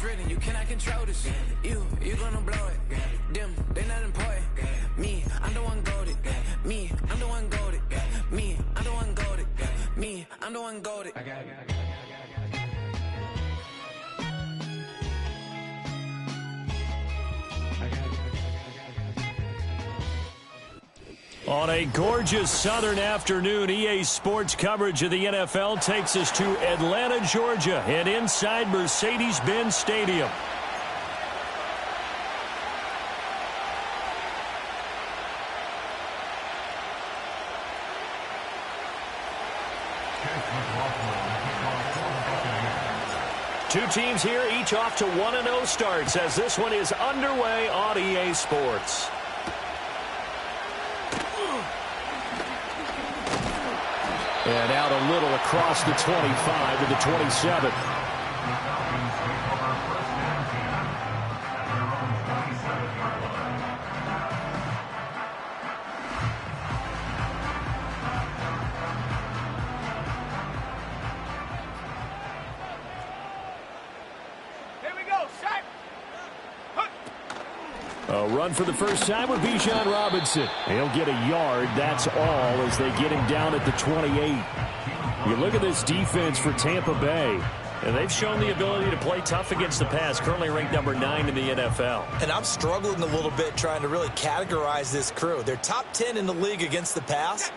it's written, you cannot control this. You gonna blow it. Them, they not important. Me, I'm the one goated. Me, I'm the one goated. Me, I'm the one goated. Me, I'm the one goated. On a gorgeous southern afternoon, EA Sports coverage of the NFL takes us to Atlanta, Georgia, and inside Mercedes-Benz Stadium. Two teams here, each off to 1-0 starts as this one is underway on EA Sports. And out a little across the 25 to the 27. A run for the first time with Bijan Robinson. He'll get a yard, that's all, as they get him down at the 28. You look at this defense for Tampa Bay, and they've shown the ability to play tough against the pass, currently ranked number 9 in the NFL. And I'm struggling a little bit trying to really categorize this crew. They're top 10 in the league against the pass,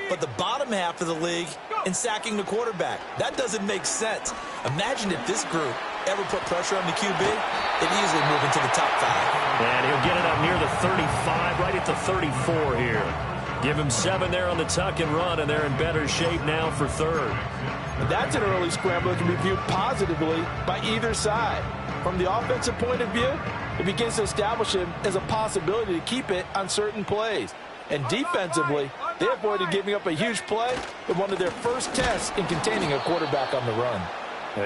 but the bottom half of the league in sacking the quarterback. That doesn't make sense. Imagine if this group ever put pressure on the QB, they'd easily move into the top 5. And he'll get it up near the 35, right at the 34 here. Give him 7 there on the tuck and run, and they're in better shape now for third. That's an early scramble that can be viewed positively by either side. From the offensive point of view, it begins to establish him as a possibility to keep it on certain plays. And defensively, they avoided giving up a huge play in one of their first tests in containing a quarterback on the run.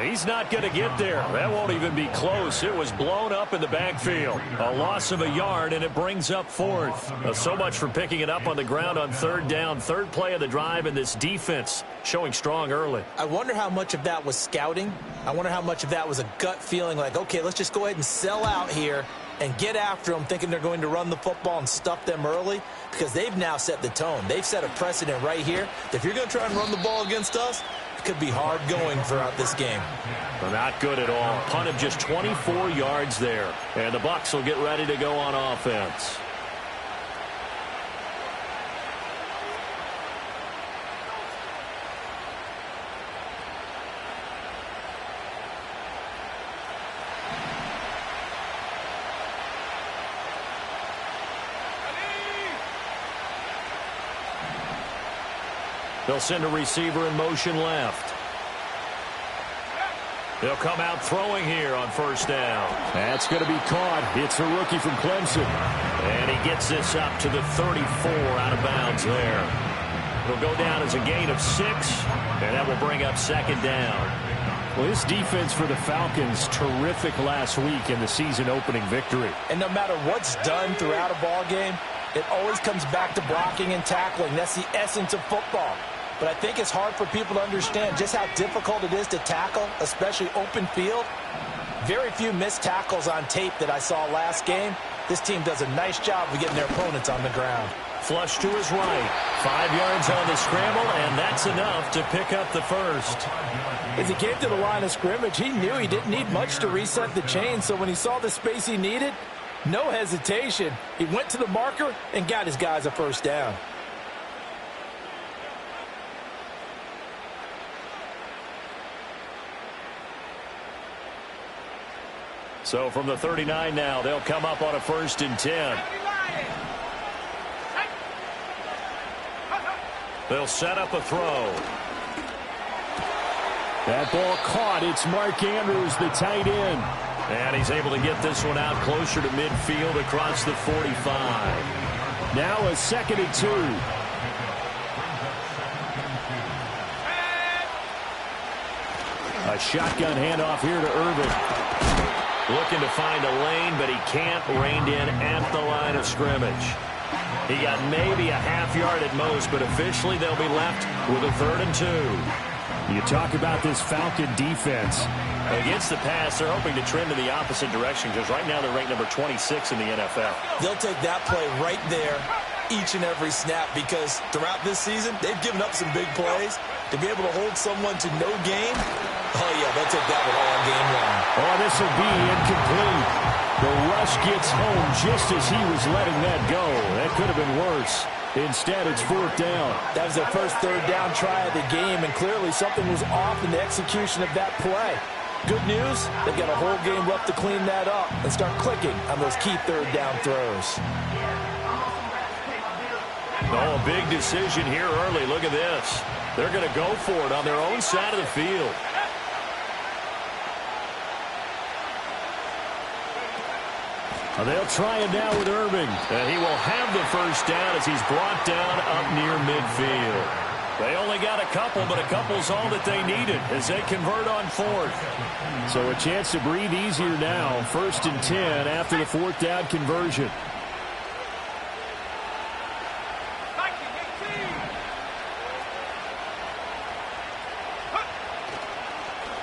He's not going to get there. That won't even be close. It was blown up in the backfield. A loss of a yard, and it brings up fourth. So much for picking it up on the ground on third down. Third play of the drive, and this defense showing strong early. I wonder how much of that was scouting. I wonder how much of that was a gut feeling like, okay, let's just go ahead and sell out here and get after them, thinking they're going to run the football and stuff them early, because they've now set the tone. They've set a precedent right here. If you're going to try and run the ball against us, could be hard going throughout this game. Well, not good at all. Punt of just 24 yards there. And the Bucs will get ready to go on offense. They'll send a receiver in motion left. They'll come out throwing here on first down. That's going to be caught. It's a rookie from Clemson. And he gets this up to the 34 out of bounds there. It'll go down as a gain of 6, and that will bring up second down. Well, this defense for the Falcons, terrific last week in the season-opening victory. And no matter what's done throughout a ball game, it always comes back to blocking and tackling. That's the essence of football. But I think it's hard for people to understand just how difficult it is to tackle, especially open field. Very few missed tackles on tape that I saw last game. This team does a nice job of getting their opponents on the ground. Flush to his right. 5 yards on the scramble, and that's enough to pick up the first. As he came to the line of scrimmage, he knew he didn't need much to reset the chain, so when he saw the space he needed, no hesitation. He went to the marker and got his guys a first down. So from the 39 now, they'll come up on a 1st and 10. They'll set up a throw. That ball caught. It's Mark Andrews, the tight end. And he's able to get this one out closer to midfield across the 45. Now a 2nd and 2. A shotgun handoff here to Irvin. Looking to find a lane, but he can't. Reined in at the line of scrimmage. He got maybe a half yard at most, but officially they'll be left with a 3rd and 2. You talk about this Falcon defense. Against the pass, they're hoping to trend in the opposite direction because right now they're ranked number 26 in the NFL. They'll take that play right there each and every snap because throughout this season, they've given up some big plays. To be able to hold someone to no gain, oh, yeah, they'll take that one all game long. Oh, this will be incomplete. The rush gets home just as he was letting that go. That could have been worse. Instead, it's 4th down. That was their first 3rd down try of the game, and clearly something was off in the execution of that play. Good news, they've got a whole game left to clean that up and start clicking on those key 3rd down throws. Oh, a big decision here early. Look at this. They're going to go for it on their own side of the field. They'll try it now with Irving. And he will have the first down as he's brought down up near midfield. They only got a couple, but a couple's all that they needed as they convert on 4th. So a chance to breathe easier now. 1st and 10 after the 4th down conversion.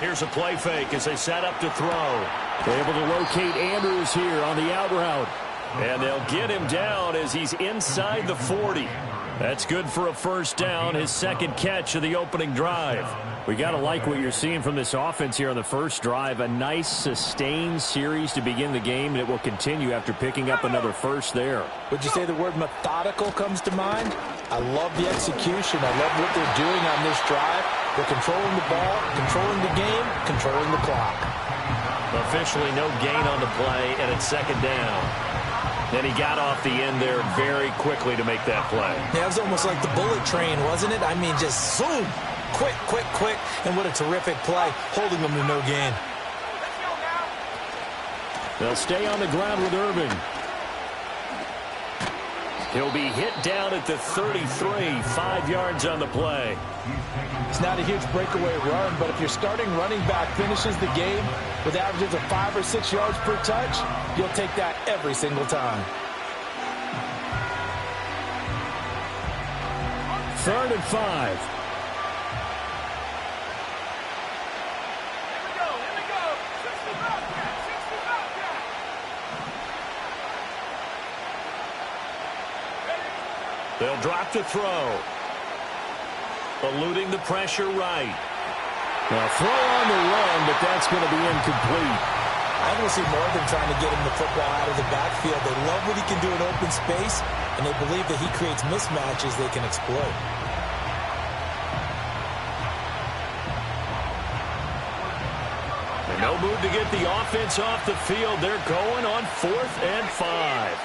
Here's a play fake as they set up to throw. They're able to locate Andrews here on the out route. And they'll get him down as he's inside the 40. That's good for a first down, his 2nd catch of the opening drive. We got to like what you're seeing from this offense here on the first drive. A nice, sustained series to begin the game, and it will continue after picking up another first there. Would you say the word methodical comes to mind? I love the execution. I love what they're doing on this drive. They're controlling the ball, controlling the game, controlling the clock. Officially no gain on the play, and it's 2nd down. And he got off the end there very quickly to make that play. Yeah, it was almost like the bullet train, wasn't it? I mean, just zoom. Quick, quick, quick. And what a terrific play, holding them to no gain. They'll stay on the ground with Irving. He'll be hit down at the 33, 5 yards on the play. It's not a huge breakaway run, but if your starting running back finishes the game with averages of 5 or 6 yards per touch, you'll take that every single time. 3rd and 5. They'll drop to throw. Eluding the pressure right. Now throw on the run, but that's going to be incomplete. I don't see more than trying to get him the football out of the backfield. They love what he can do in open space, and they believe that he creates mismatches they can exploit. And no move to get the offense off the field. They're going on 4th and 5.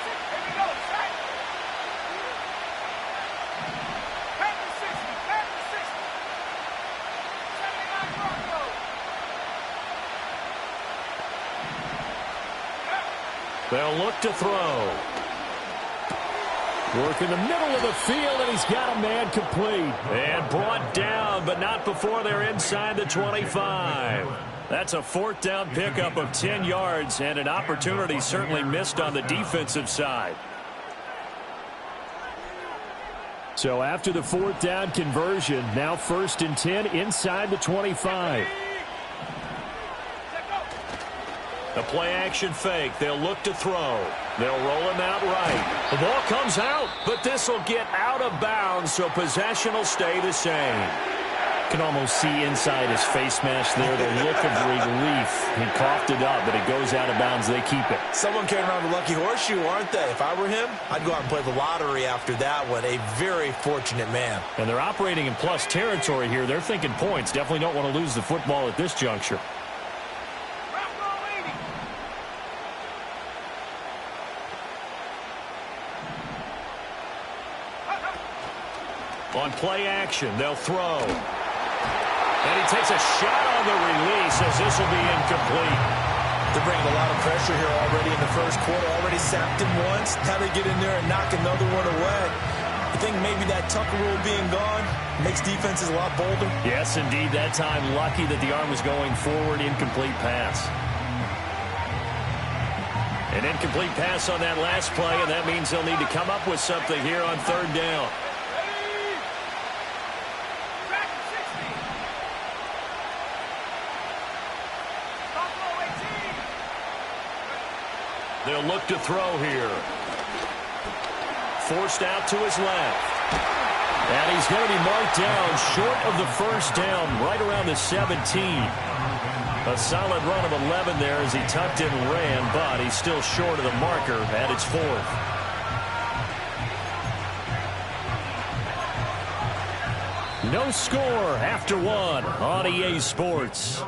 They'll look to throw. Work in the middle of the field, and he's got a man complete. And brought down, but not before they're inside the 25. That's a 4th down pickup of 10 yards, and an opportunity certainly missed on the defensive side. So after the 4th down conversion, now 1st and 10 inside the 25. The play-action fake. They'll look to throw. They'll roll him out right. The ball comes out, but this will get out of bounds, so possession will stay the same. You can almost see inside his face mask there the look of relief. He coughed it up, but it goes out of bounds. They keep it. Someone carrying around the lucky horseshoe, aren't they? If I were him, I'd go out and play the lottery after that one. A very fortunate man. And they're operating in plus territory here. They're thinking points. Definitely don't want to lose the football at this juncture. On play action, they'll throw. And he takes a shot on the release as this will be incomplete. They're bringing a lot of pressure here already in the first quarter. Already sacked him once. Now they get in there and knock another one away. I think maybe that Tucker rule being gone makes defenses a lot bolder. Yes, indeed. That time, lucky that the arm was going forward. Incomplete pass. An incomplete pass on that last play, and that means they'll need to come up with something here on 3rd down. They'll look to throw here. Forced out to his left. And he's going to be marked down short of the first down, right around the 17. A solid run of 11 there as he tucked and ran, but he's still short of the marker at its 4th. No score after 1 on EA Sports.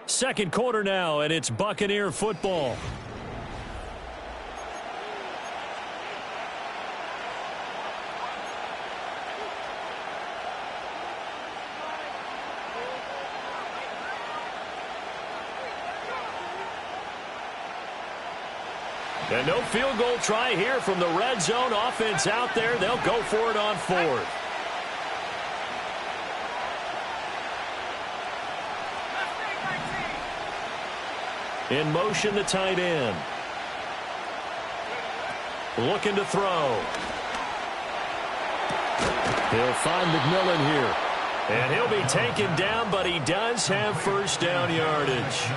Second quarter now, and it's Buccaneer football. And no field goal try here from the red zone offense out there. They'll go for it on 4th. In motion, the tight end. Looking to throw. He'll find McMillan here. And he'll be taken down, but he does have first down yardage.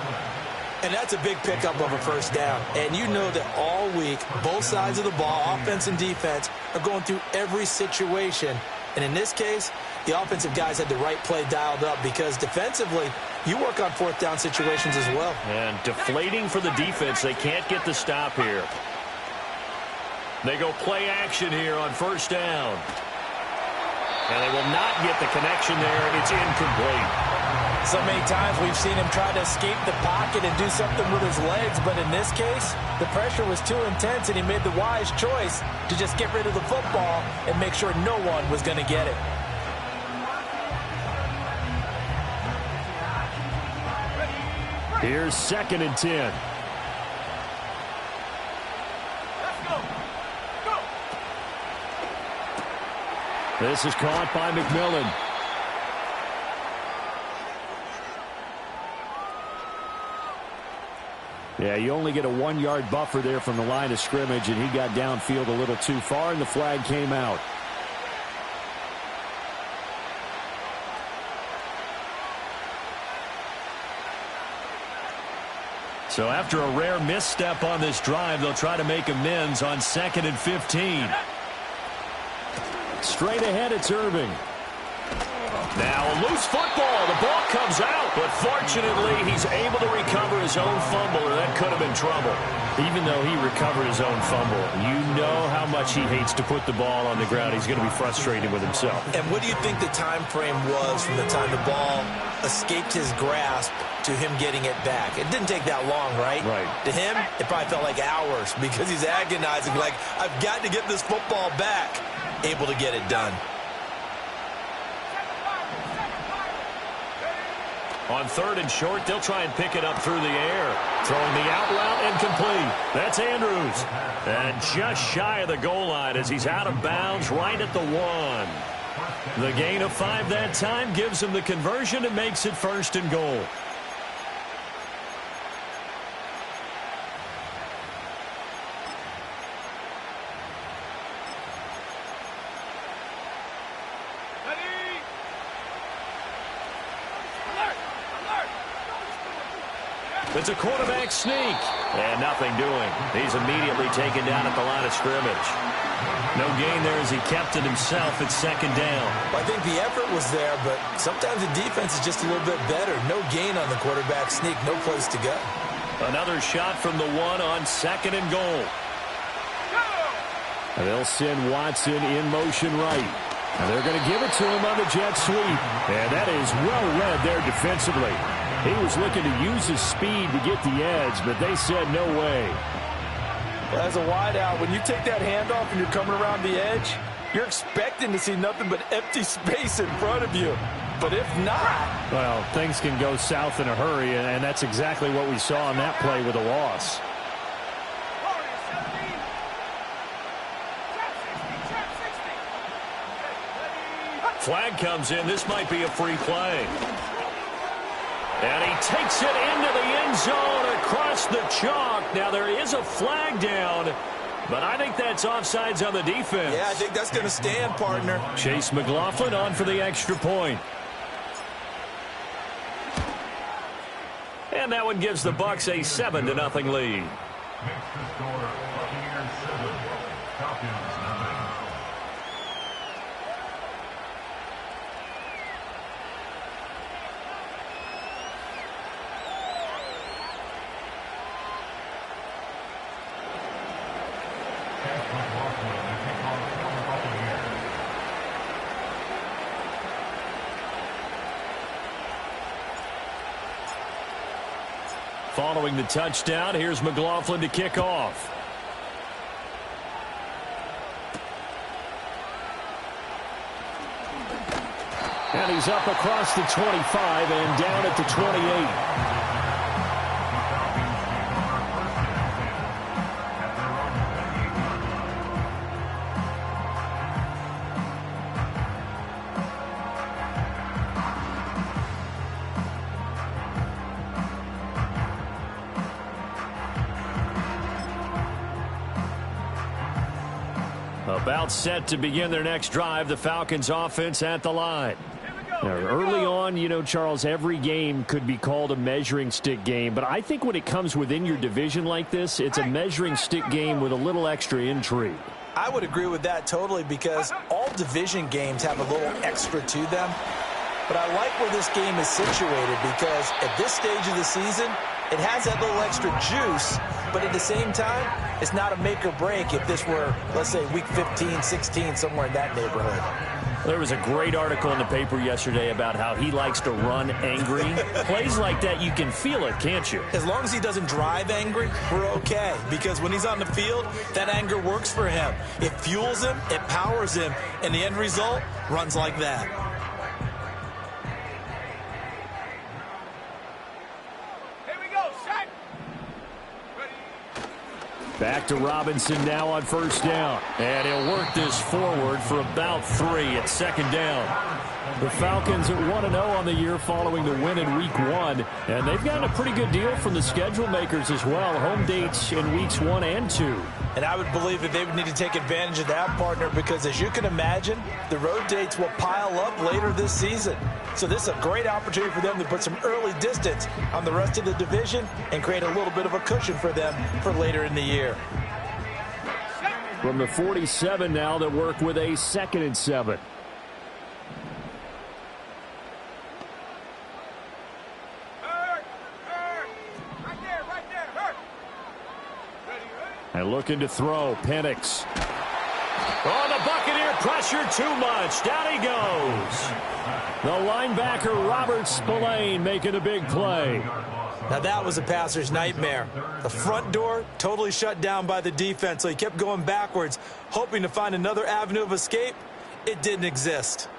And that's a big pickup of a first down. And you know that all week, both sides of the ball, offense and defense, are going through every situation. And in this case, the offensive guys had the right play dialed up because defensively, you work on fourth down situations as well. And deflating for the defense. They can't get the stop here. They go play action here on first down. And they will not get the connection there. It's incomplete. So many times we've seen him try to escape the pocket and do something with his legs, but in this case, the pressure was too intense, and he made the wise choice to just get rid of the football and make sure no one was going to get it. Here's 2nd and 10. This is caught by McMillan. Yeah, you only get a 1-yard buffer there from the line of scrimmage, and he got downfield a little too far, and the flag came out. So after a rare misstep on this drive, they'll try to make amends on 2nd and 15. Straight ahead, it's Irving. Now a loose football. The ball comes out, but fortunately he's able to recover his own fumble, or that could have been trouble. Even though he recovered his own fumble, you know how much he hates to put the ball on the ground. He's going to be frustrated with himself. And what do you think the time frame was from the time the ball escaped his grasp to him getting it back? It didn't take that long, right? Right. To him, it probably felt like hours because he's agonizing, like, I've got to get this football back. Able to get it done. On 3rd and short, they'll try and pick it up through the air. Throwing the out route and complete. That's Andrews. And just shy of the goal line as he's out of bounds right at the 1. The gain of 5 that time gives him the conversion and makes it 1st and goal. It's a quarterback sneak. And nothing doing. He's immediately taken down at the line of scrimmage. No gain there as he kept it himself at 2nd down. Well, I think the effort was there, but sometimes the defense is just a little bit better. No gain on the quarterback sneak. No place to go. Another shot from the 1 on 2nd and goal. And they'll send Watson in motion right. And they're going to give it to him on the jet sweep. And that is well read there defensively. He was looking to use his speed to get the edge, but they said no way. As a wideout, when you take that handoff and you're coming around the edge, you're expecting to see nothing but empty space in front of you. But if not... Well, things can go south in a hurry, and that's exactly what we saw on that play with a loss. Flag comes in. This might be a free play. And he takes it into the end zone across the chalk. Now, there is a flag down, but I think that's offsides on the defense. Yeah, I think that's going to stand, partner. Chase McLaughlin on for the extra point. And And that one gives the Bucs a 7-0 lead. Makes the score Buccaneers 7, Falcons nothing. Following the touchdown, here's McLaughlin to kick off. And he's up across the 25 and down at the 28. About set to begin their next drive, the Falcons offense at the line. Now, early on, you know, Charles, every game could be called a measuring stick game, but I think when it comes within your division like this, it's a measuring stick game with a little extra intrigue. I would agree with that totally, because all division games have a little extra to them. But I like where this game is situated, because at this stage of the season, it has that little extra juice, but at the same time, it's not a make or break if this were, let's say, week 15, 16, somewhere in that neighborhood. There was a great article in the paper yesterday about how he likes to run angry. Plays like that, you can feel it, can't you? As long as he doesn't drive angry, we're okay. Because when he's on the field, that anger works for him. It fuels him, it powers him, and the end result runs like that. Back to Robinson now on first down. And he'll work this forward for about 3 at second down. The Falcons at 1-0 on the year following the win in Week 1. And they've gotten a pretty good deal from the schedule makers as well. Home dates in Weeks 1 and 2. And I would believe that they would need to take advantage of that, partner, because as you can imagine, the road dates will pile up later this season. So this is a great opportunity for them to put some early distance on the rest of the division and create a little bit of a cushion for them for later in the year. From the 47 now, they work with a 2nd and 7. And looking to throw, Penix. Oh, the Buccaneer pressure too much. Down he goes. The linebacker, Robert Spillane, making a big play. Now that was a passer's nightmare. The front door totally shut down by the defense, so he kept going backwards, hoping to find another avenue of escape. It didn't exist.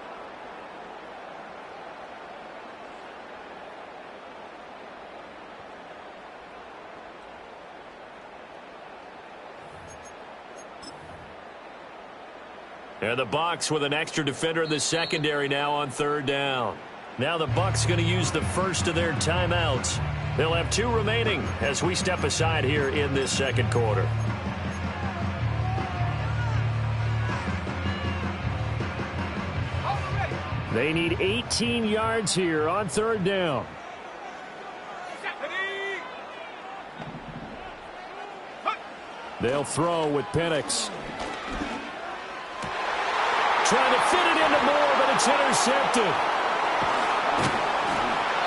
And the Bucs with an extra defender in the secondary now on 3rd down. Now the Bucs going to use the first of their timeouts. They'll have 2 remaining as we step aside here in this second quarter. They need 18 yards here on 3rd down. They'll throw with Penix. Trying to fit it into Moore, but it's intercepted.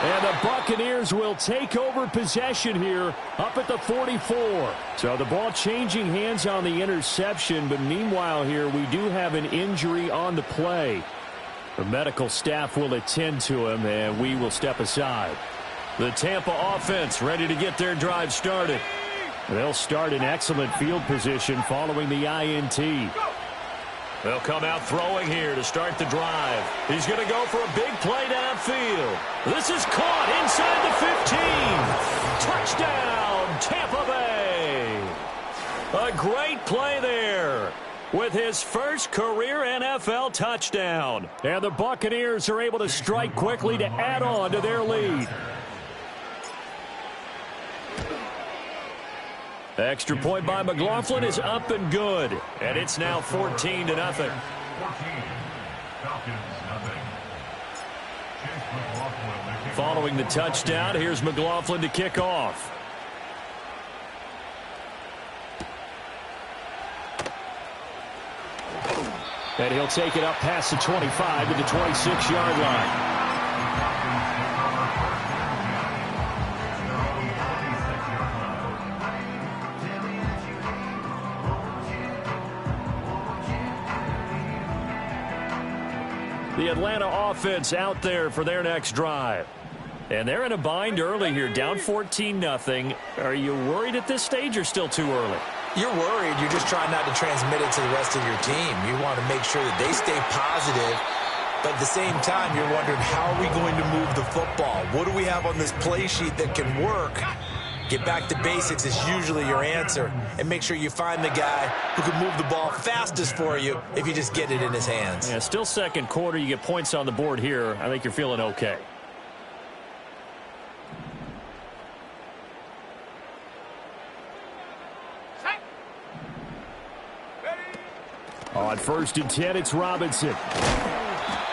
And the Buccaneers will take over possession here up at the 44. So the ball changing hands on the interception, but meanwhile here we do have an injury on the play. The medical staff will attend to him, and we will step aside. The Tampa offense ready to get their drive started. They'll start in excellent field position following the INT. They'll come out throwing here to start the drive. He's going to go for a big play downfield. This is caught inside the 15. Touchdown, Tampa Bay. A great play there with his first career NFL touchdown. And the Buccaneers are able to strike quickly to add on to their lead. Extra point by McLaughlin is up and good. And it's now 14-0. 14, Falcons nothing. Chase McLaughlin, the Following the touchdown, here's McLaughlin to kick off. And he'll take it up past the 25 to the 26-yard line. The Atlanta offense out there for their next drive. And they're in a bind early here, down 14-0. Are you worried at this stage or still too early? You're worried. You're just trying not to transmit it to the rest of your team. You want to make sure that they stay positive. But at the same time, you're wondering, how are we going to move the football? What do we have on this play sheet that can work? Get back to basics is usually your answer. And make sure you find the guy who can move the ball fastest for you if you just get it in his hands. Yeah, still second quarter. You get points on the board here. I think you're feeling okay. On 1st and 10, it's Robinson.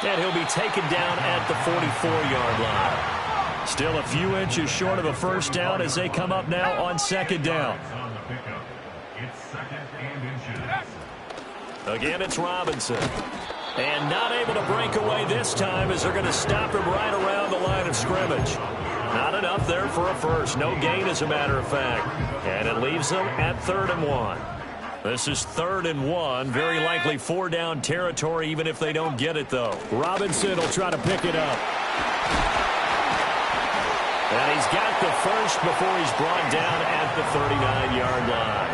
And he'll be taken down at the 44-yard line. Still a few inches short of a first down as they come up now on 2nd down. Again, it's Robinson. And not able to break away this time as they're going to stop him right around the line of scrimmage. Not enough there for a first. No gain, as a matter of fact. And it leaves them at 3rd and 1. This is 3rd and 1. Very likely 4-down territory, even if they don't get it, though. Robinson will try to pick it up. And he's got the first before he's brought down at the 39-yard line.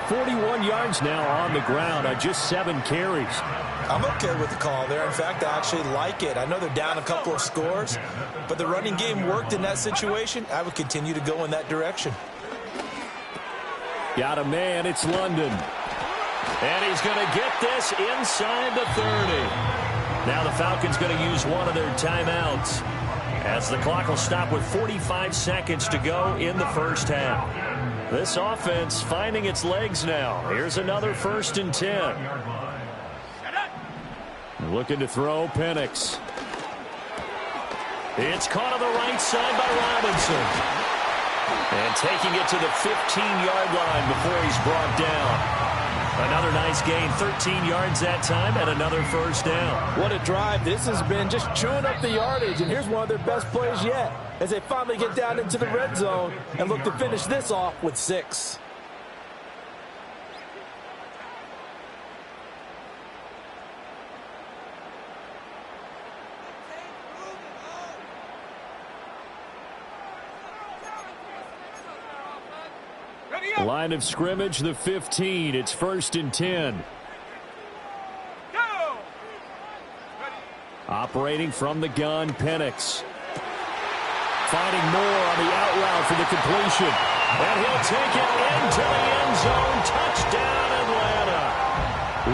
41 yards now on the ground on just 7 carries. I'm okay with the call there. In fact, I actually like it. I know they're down a couple of scores, but the running game worked in that situation. I would continue to go in that direction. Got a man, it's London. And he's going to get this inside the 30. Now the Falcons going to use one of their timeouts, as the clock will stop with 45 seconds to go in the first half. This offense finding its legs now. Here's another 1st and 10. Looking to throw, Penix. It's caught on the right side by Robinson. And taking it to the 15-yard line before he's brought down. Another nice gain, 13 yards that time, and another first down. What a drive. This has been just chewing up the yardage, and here's one of their best plays yet as they finally get down into the red zone and look to finish this off with 6. Line of scrimmage, the 15. It's 1st and 10. Go! Operating from the gun, Penix. Finding more on the out route for the completion. And he'll take it into the end zone. Touchdown, Atlanta.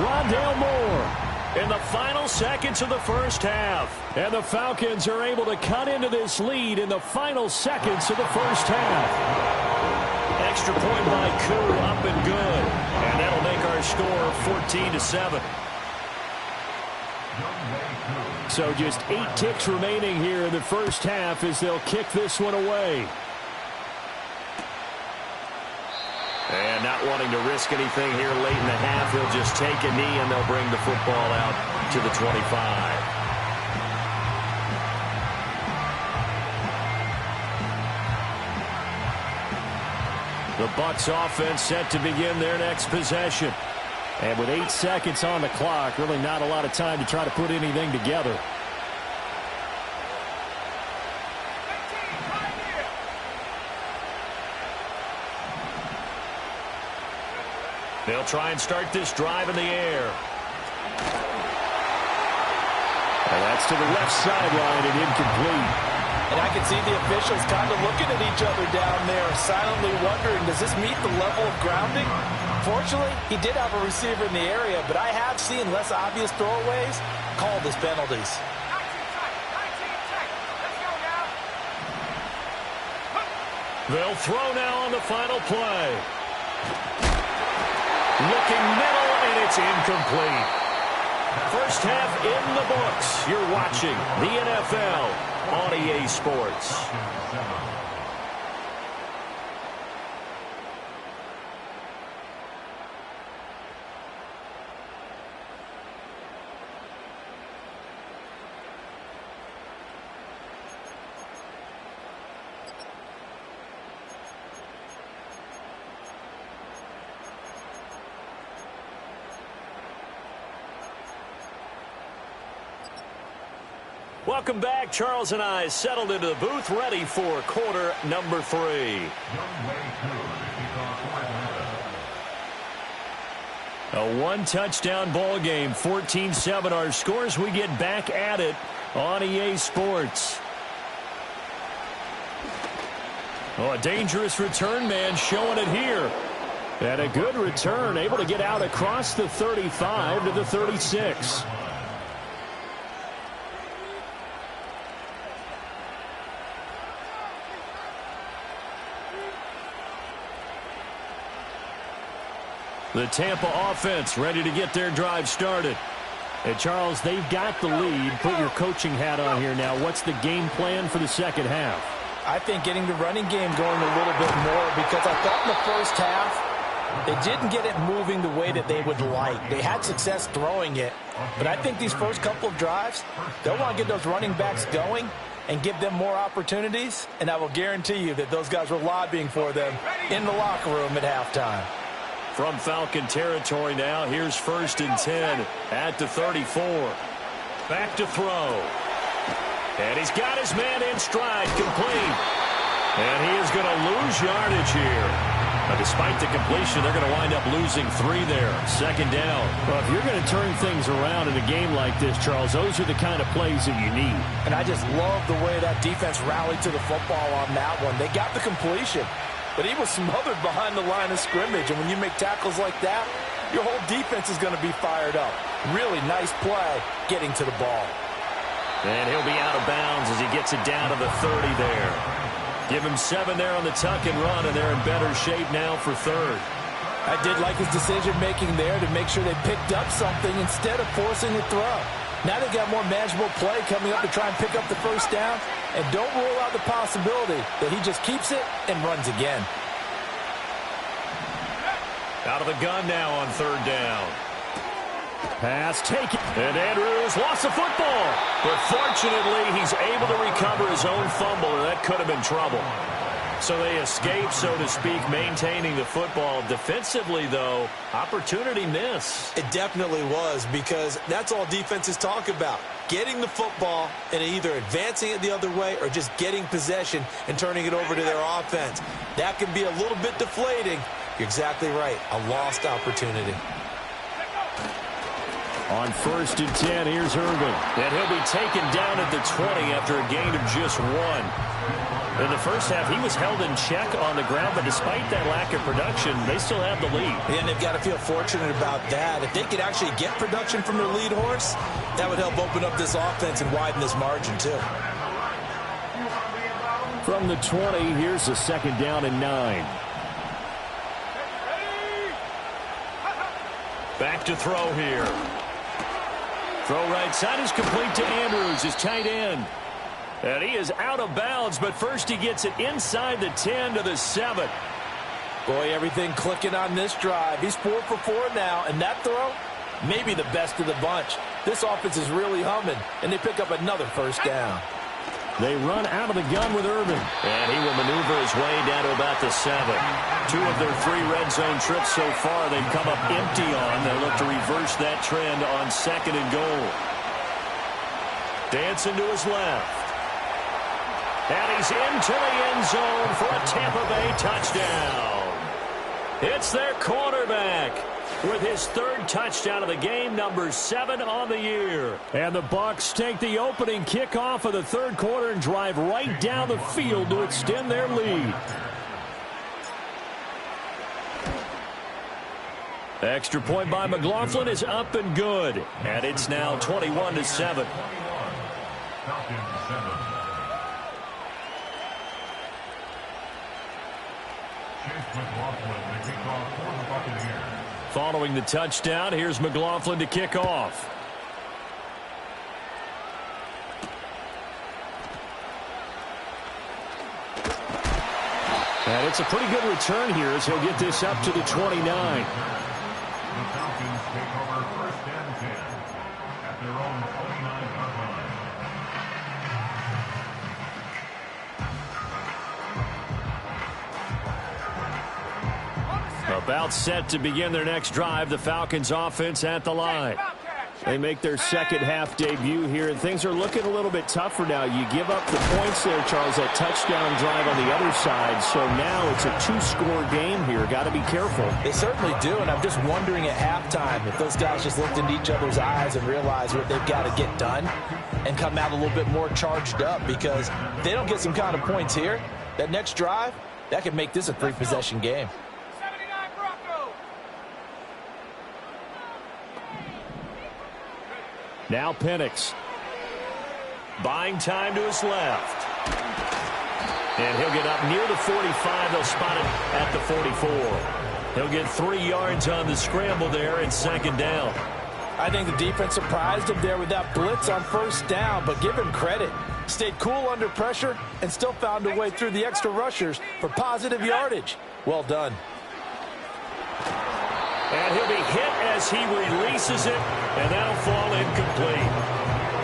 Rondale Moore in the final seconds of the first half. And the Falcons are able to cut into this lead in the final seconds of the first half. Extra point by Koo, up and good. And that'll make our score 14-7. So just 8 ticks remaining here in the first half as they'll kick this one away. And not wanting to risk anything here late in the half, he'll just take a knee and they'll bring the football out to the 25. The Bucs offense set to begin their next possession. And with 8 seconds on the clock, really not a lot of time to try to put anything together. They'll try and start this drive in the air. And that's to the left sideline and incomplete. And I can see the officials kind of looking at each other down there, silently wondering, does this meet the level of grounding? Fortunately, he did have a receiver in the area, but I have seen less obvious throwaways called as penalties. They'll throw now on the final play. Looking middle, and it's incomplete. First half in the books. You're watching the NFL on EA Sports. Welcome back. Charles and I settled into the booth, ready for quarter number 3. A one-touchdown ball game, 14-7 our scores. We get back at it on EA Sports. Oh, a dangerous return man showing it here. And a good return, able to get out across the 35 to the 36. The Tampa offense ready to get their drive started. And Charles, they've got the lead. Put your coaching hat on here now. What's the game plan for the second half? I think getting the running game going a little bit more, because I thought in the first half they didn't get it moving the way that they would like. They had success throwing it, but I think these first couple of drives, they'll want to get those running backs going and give them more opportunities, and I will guarantee you that those guys were lobbying for them in the locker room at halftime. From Falcon territory now, here's 1st and 10 at the 34. Back to throw. And he's got his man in stride, complete. And he is going to lose yardage here. But despite the completion, they're going to wind up losing 3 there. 2nd down. Well, if you're going to turn things around in a game like this, Charles, those are the kind of plays that you need. And I just love the way that defense rallied to the football on that one. They got the completion, but he was smothered behind the line of scrimmage. And when you make tackles like that, your whole defense is going to be fired up. Really nice play getting to the ball. And he'll be out of bounds as he gets it down to the 30 there. Give him 7 there on the tuck and run, and they're in better shape now for 3rd. I did like his decision-making there to make sure they picked up something instead of forcing the throw. Now they've got more manageable play coming up to try and pick up the first down, and don't rule out the possibility that he just keeps it and runs again. Out of the gun now on 3rd down. Pass taken. And Andrews lost the football. But fortunately, he's able to recover his own fumble, or that could have been trouble. So they escape, so to speak, maintaining the football. Defensively, though, opportunity miss. It definitely was, because that's all defenses talk about. Getting the football and either advancing it the other way or just getting possession and turning it over to their offense. That can be a little bit deflating. You're exactly right. A lost opportunity. On 1st and 10, here's Irvin. And he'll be taken down at the 20 after a gain of just 1. In the first half, he was held in check on the ground, but despite that lack of production, they still have the lead. And they've got to feel fortunate about that. If they could actually get production from their lead horse, that would help open up this offense and widen this margin, too. From the 20, here's a 2nd down and 9. Back to throw here. Throw right side is complete to Andrews, his tight end. And he is out of bounds, but first he gets it inside the 10 to the 7. Boy, everything clicking on this drive. He's 4 for 4 now, and that throw, maybe the best of the bunch. This offense is really humming, and they pick up another first down. They run out of the gun with Irvin. And he will maneuver his way down to about the 7. 2 of their 3 red zone trips so far they've come up empty on. They'll look to reverse that trend on 2nd and goal. Dancing to his left. And he's into the end zone for a Tampa Bay touchdown. It's their quarterback with his 3rd touchdown of the game, number 7 on the year. And the Bucs take the opening kickoff of the 3rd quarter and drive right down the field to extend their lead. Extra point by McLaughlin is up and good. And it's now 21-7. Following the touchdown, here's McLaughlin to kick off. And it's a pretty good return here as he'll get this up to the 29. The Falcons take over 1st and 10 at their own 29-yard line. About set to begin their next drive, the Falcons offense at the line. They make their second half debut here, and things are looking a little bit tougher now. You give up the points there, Charles, that touchdown drive on the other side. So now it's a two-score game here. Got to be careful. They certainly do, and I'm just wondering at halftime if those guys just looked into each other's eyes and realized what they've got to get done and come out a little bit more charged up, because if they don't get some kind of points here, that next drive, that could make this a three-possession game. Now Penix. Buying time to his left. And he'll get up near the 45. They'll spot it at the 44. He'll get 3 yards on the scramble there and second down. I think the defense surprised him there with that blitz on first down, but give him credit. Stayed cool under pressure and still found a way through the extra rushers for positive yardage. Well done. And he'll be hit as he releases it, and that'll fall incomplete.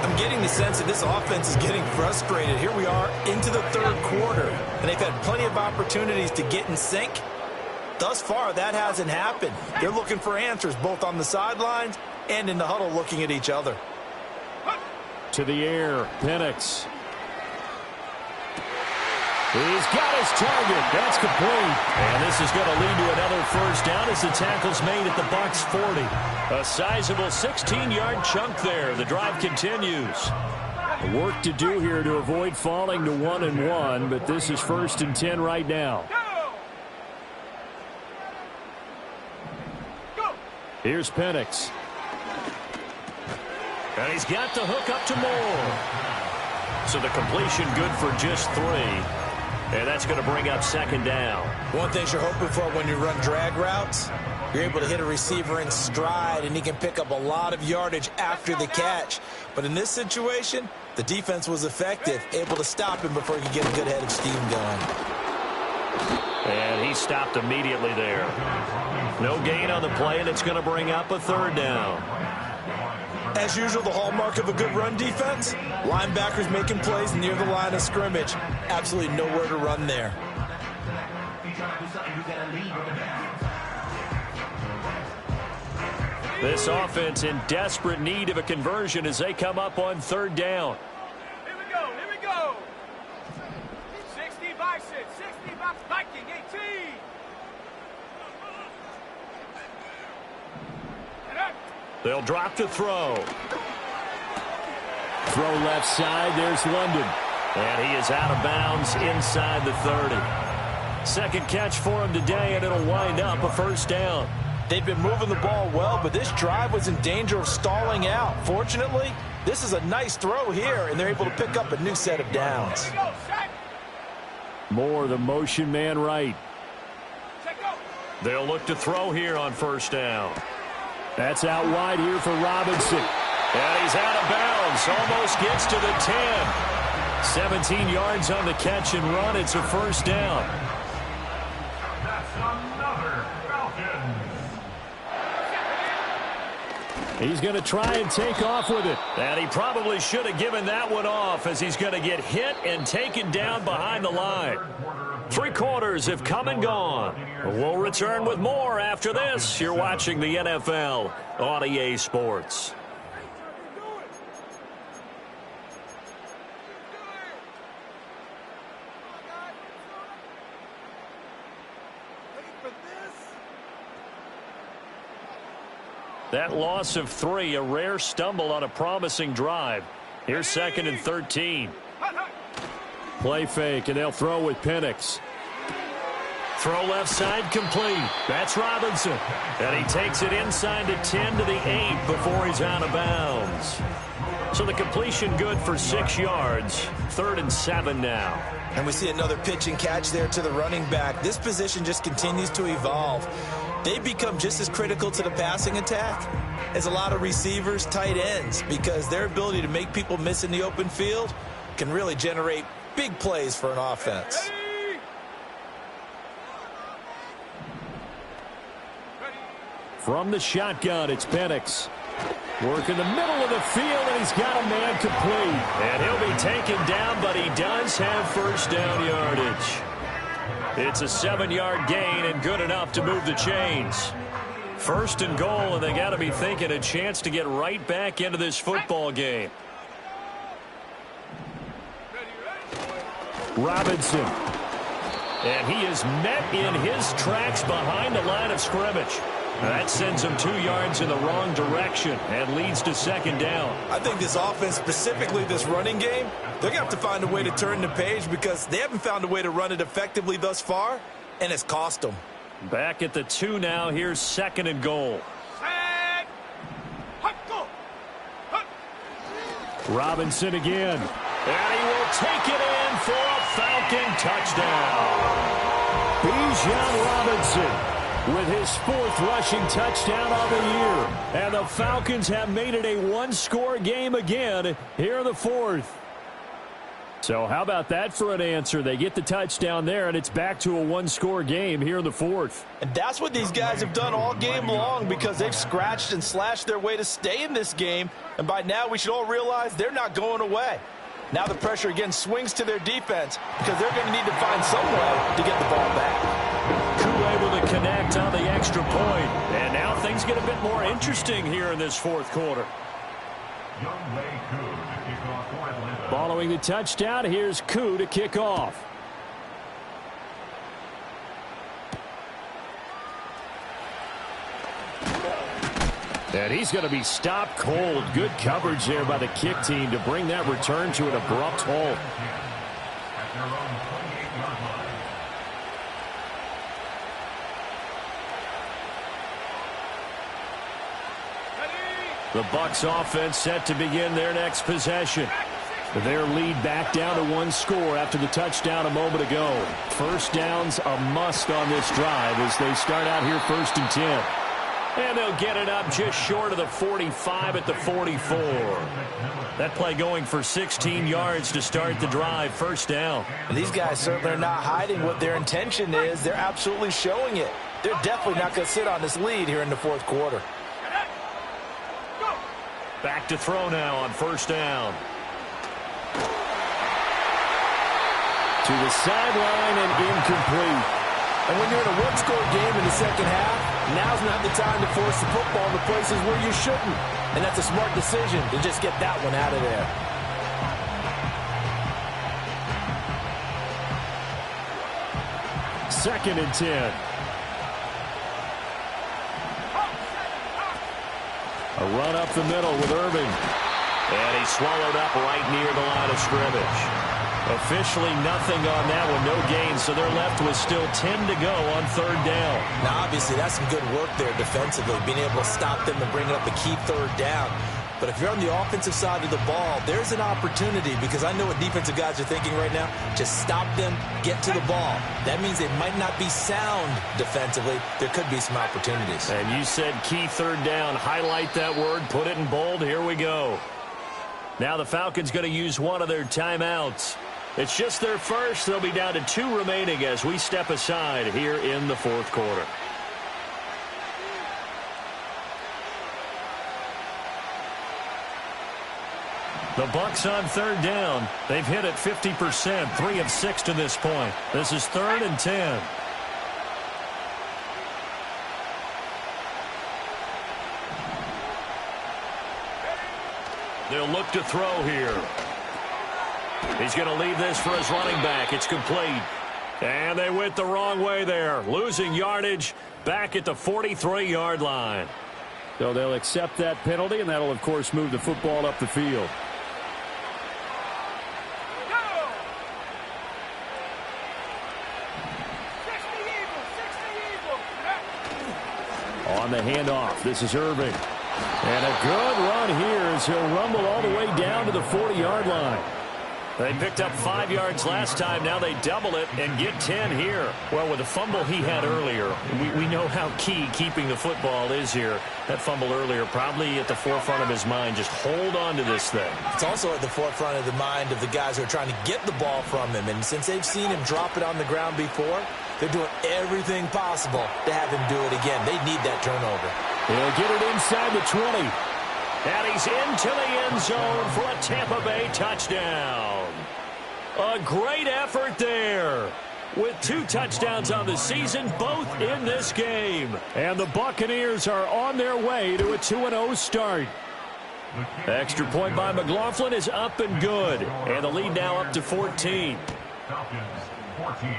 I'm getting the sense that this offense is getting frustrated. Here we are into the third quarter, and they've had plenty of opportunities to get in sync. Thus far, that hasn't happened. They're looking for answers both on the sidelines and in the huddle looking at each other. To the air, Penix. He's got his target. That's complete. And this is going to lead to another first down as the tackle's made at the Bucs 40. A sizable 16-yard chunk there. The drive continues. Work to do here to avoid falling to 1-1, but this is 1st and 10 right now. Here's Penix. And he's got the hook up to Moore. So the completion good for just 3. And that's going to bring up second down. One thing you're hoping for when you run drag routes, you're able to hit a receiver in stride, and he can pick up a lot of yardage after the catch. But in this situation, the defense was effective, able to stop him before he could get a good head of steam going. And he stopped immediately there. No gain on the play, and it's going to bring up a third down. As usual, the hallmark of a good run defense, linebackers making plays near the line of scrimmage. Absolutely nowhere to run there. This offense in desperate need of a conversion as they come up on third down. Here we go, here we go. 60 Bison, 60 Viking, 18. They'll drop the throw. Throw left side. There's London. And he is out of bounds inside the 30. Second catch for him today, and it'll wind up a first down. They've been moving the ball well, but this drive was in danger of stalling out. Fortunately, this is a nice throw here, and they're able to pick up a new set of downs. Moore, the motion man right. They'll look to throw here on first down. That's out wide here for Robinson. And he's out of bounds. Almost gets to the 10. 17 yards on the catch and run. It's a first down. That's another Falcons. He's going to try and take off with it. And he probably should have given that one off, as he's going to get hit and taken down behind the line. 3 quarters have come and gone. We'll return with more after this. You're watching the NFL on EA Sports. That loss of 3, a rare stumble on a promising drive. Here's 2nd and 13. Play fake, and they'll throw with Penix. Throw left side complete. That's Robinson. And he takes it inside the 10 to the 8 before he's out of bounds. So the completion good for 6 yards. 3rd and 7 now. And we see another pitch and catch there to the running back. This position just continues to evolve. They become just as critical to the passing attack as a lot of receivers, tight ends, because their ability to make people miss in the open field can really generate big plays for an offense. From the shotgun, it's Penix. Work in the middle of the field, and he's got a man complete. And he'll be taken down, but he does have first down yardage. It's a 7-yard gain and good enough to move the chains. First and goal, and they got to be thinking a chance to get right back into this football game. Robinson. And he is met in his tracks behind the line of scrimmage. That sends him 2 yards in the wrong direction and leads to second down. I think this offense, specifically this running game, they're going to have to find a way to turn the page because they haven't found a way to run it effectively thus far, and it's cost them. Back at the 2 now. Here's second and goal. Robinson again. And he will take it in for a Falcon touchdown. Bijan Robinson with his 4th rushing touchdown of the year. And the Falcons have made it a 1-score game again here in the 4th. So how about that for an answer? They get the touchdown there, and it's back to a 1-score game here in the 4th. And that's what these guys have done all game long because they've scratched and slashed their way to stay in this game. And by now we should all realize they're not going away. Now the pressure again swings to their defense because they're going to need to find some way to get the ball back. Koo able to connect on the extra point. And now things get a bit more interesting here in this 4th quarter. Following the touchdown, here's Koo to kick off. And he's going to be stopped cold. Good coverage there by the kick team to bring that return to an abrupt halt. The Bucs offense set to begin their next possession. Their lead back down to 1 score after the touchdown a moment ago. First down's a must on this drive as they start out here 1st and 10. And they'll get it up just short of the 45 at the 44. That play going for 16 yards to start the drive. First down. And these guys certainly are not hiding what their intention is. They're absolutely showing it. They're definitely not going to sit on this lead here in the 4th quarter. Back to throw now on first down. To the sideline and incomplete. And when you're in a 1-score game in the second half, now's not the time to force the football to places where you shouldn't. And that's a smart decision to just get that one out of there. Second and 10. A run up the middle with Irving. And he's swallowed up right near the line of scrimmage. Officially nothing on that one, no gain, so they're left with still 10 to go on third down. Now, obviously, that's some good work there defensively, being able to stop them and bring up a key third down. But if you're on the offensive side of the ball, there's an opportunity because I know what defensive guys are thinking right now. Just stop them, get to the ball. That means they might not be sound defensively. There could be some opportunities. And you said key third down. Highlight that word, put it in bold. Here we go. Now the Falcons going to use one of their timeouts. It's just their first. They'll be down to 2 remaining as we step aside here in the 4th quarter. The Bucs on third down. They've hit it 50%, 3 of 6 to this point. This is 3rd and 10. They'll look to throw here. He's going to leave this for his running back. It's complete. And they went the wrong way there. Losing yardage back at the 43-yard line. So they'll accept that penalty, and that'll, of course, move the football up the field. On the handoff, this is Irving. And a good run here as he'll rumble all the way down to the 40-yard line. They picked up 5 yards last time. Now they double it and get 10 here. Well, with the fumble he had earlier, we know how key keeping the football is here. That fumble earlier probably at the forefront of his mind. Just hold on to this thing. It's also at the forefront of the mind of the guys who are trying to get the ball from him. And since they've seen him drop it on the ground before, they're doing everything possible to have him do it again. They need that turnover. He'll get it inside the 20. And he's into the end zone for a Tampa Bay touchdown. A great effort there. With 2 touchdowns on the season, both in this game. And the Buccaneers are on their way to a 2-0 start. Extra point by McLaughlin is up and good. And the lead now up to 14. Falcons 14.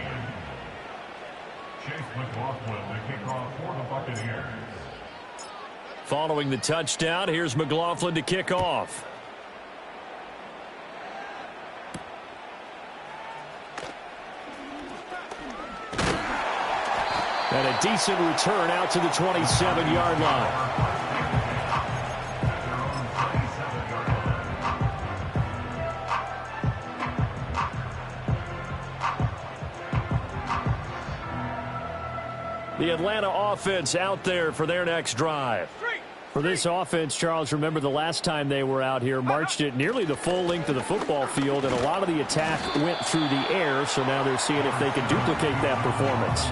Chase McLaughlin, the kickoff for the Buccaneers. Following the touchdown, here's McLaughlin to kick off. And a decent return out to the 27-yard line. The Atlanta offense out there for their next drive. For this offense, Charles, remember the last time they were out here, marched it nearly the full length of the football field, and a lot of the attack went through the air, so now they're seeing if they can duplicate that performance.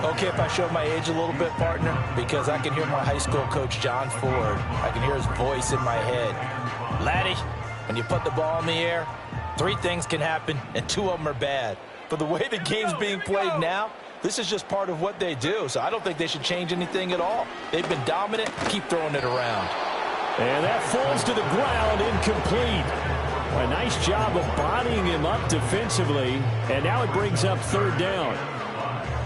Okay, if I show my age a little bit, partner, because I can hear my high school coach, John Ford. I can hear his voice in my head. Laddie, when you put the ball in the air, 3 things can happen, and 2 of them are bad. But the way the game's being played now, this is just part of what they do, so I don't think they should change anything at all. They've been dominant. Keep throwing it around. And that falls to the ground, incomplete. A nice job of bodying him up defensively, and now it brings up 3rd down.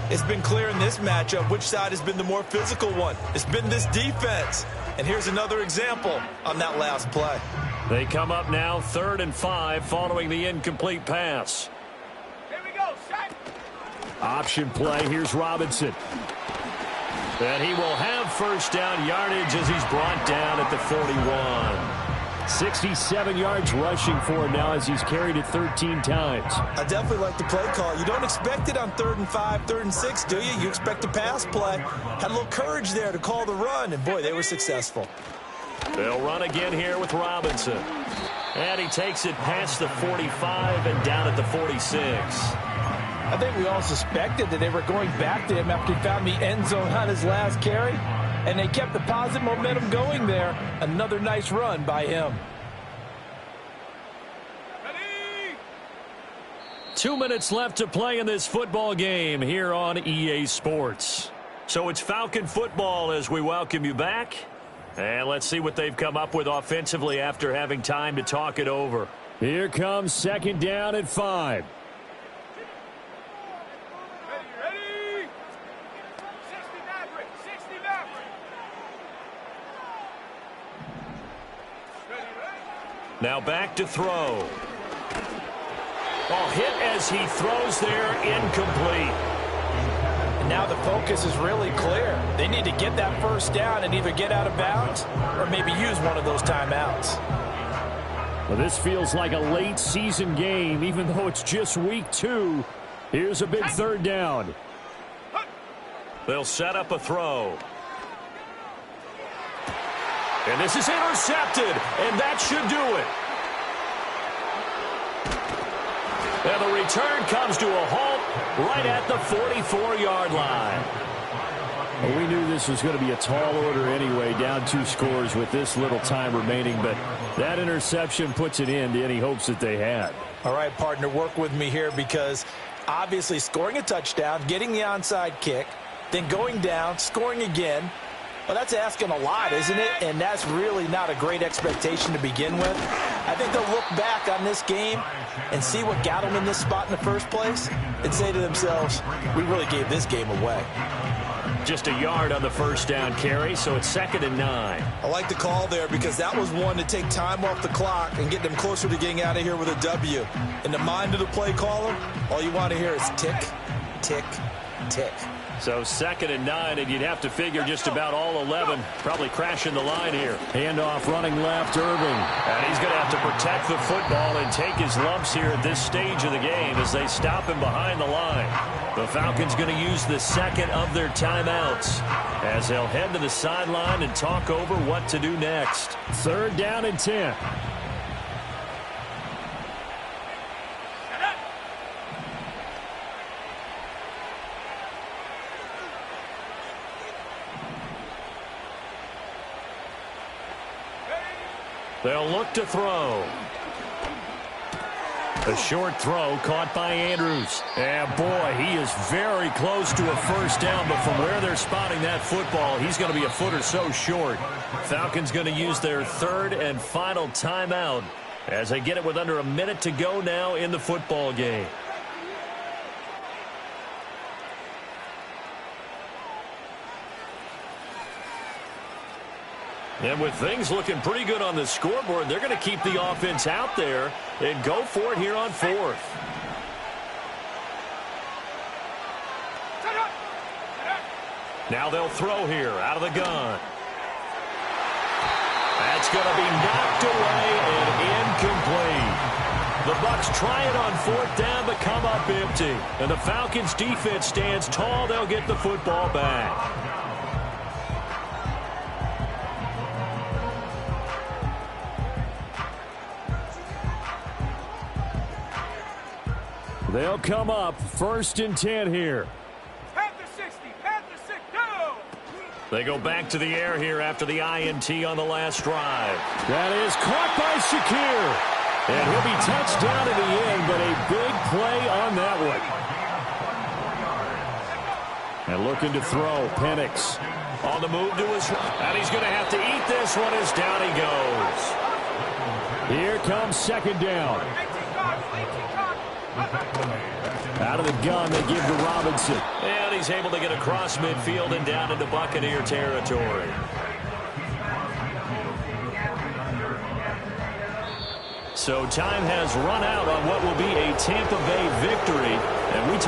It's been clear in this matchup which side has been the more physical one. It's been this defense. And here's another example on that last play. They come up now 3rd and 5 following the incomplete pass. Here we go, set. Option play, here's Robinson. And he will have first down yardage as he's brought down at the 41. 67 yards rushing for him now as he's carried it 13 times. I definitely like the play call. You don't expect it on 3rd and 5, 3rd and 6, do you? You expect a pass play. Had a little courage there to call the run, and boy, they were successful. They'll run again here with Robinson. And he takes it past the 45 and down at the 46. I think we all suspected that they were going back to him after he found the end zone on his last carry. And they kept the positive momentum going there. Another nice run by him. Ready? 2 minutes left to play in this football game here on EA Sports. So it's Falcon football as we welcome you back. And let's see what they've come up with offensively after having time to talk it over. Here comes 2nd down and 5. Ready? 60 Maverick, 60 Maverick. Ready? Now back to throw. Oh, hit as he throws there, incomplete. And now the focus is really clear. They need to get that first down and either get out of bounds or maybe use one of those timeouts. Well, this feels like a late season game, even though it's just week 2. Here's a big 3rd down. They'll set up a throw. And this is intercepted, and that should do it. And the return comes to a halt right at the 44-yard line. Well, we knew this was going to be a tall order anyway, down 2 scores with this little time remaining, but that interception puts an end to any hopes that they had. All right, partner, work with me here because obviously scoring a touchdown, getting the onside kick, then going down, scoring again, well, that's asking a lot, isn't it? And that's really not a great expectation to begin with. I think they'll look back on this game and see what got them in this spot in the first place and say to themselves, we really gave this game away. Just a yard on the first down carry, so it's 2nd and 9. I like the call there because that was one to take time off the clock and get them closer to getting out of here with a W. In the mind of the play caller, all you want to hear is tick, tick, tick. So 2nd and 9, and you'd have to figure just about all 11 probably crashing the line here. Handoff running left, Irving. And he's going to have to protect the football and take his lumps here at this stage of the game as they stop him behind the line. The Falcons going to use the 2nd of their timeouts as they'll head to the sideline and talk over what to do next. 3rd down and 10. They'll look to throw. A short throw caught by Andrews. And boy, he is very close to a first down, but from where they're spotting that football, he's going to be a foot or so short. Falcons going to use their third and final timeout as they get it with under a minute to go now in the football game. And with things looking pretty good on the scoreboard, they're going to keep the offense out there and go for it here on fourth. Now they'll throw here out of the gun. That's going to be knocked away and incomplete. The Bucs try it on fourth down but come up empty. And the Falcons defense stands tall. They'll get the football back. They'll come up first and 10 here. Panther 60, Panther 6, go! They go back to the air here after the INT on the last drive. That is caught by Shakir. And he'll be touched down in the end, but a big play on that one. And looking to throw, Penix. On the move to his right. And he's going to have to eat this one as down he goes. Here comes second down. 18 cards, 18 cards. Out of the gun, they give to Robinson. And he's able to get across midfield and down into Buccaneer territory. So time has run out on what will be a Tampa Bay victory. And we talk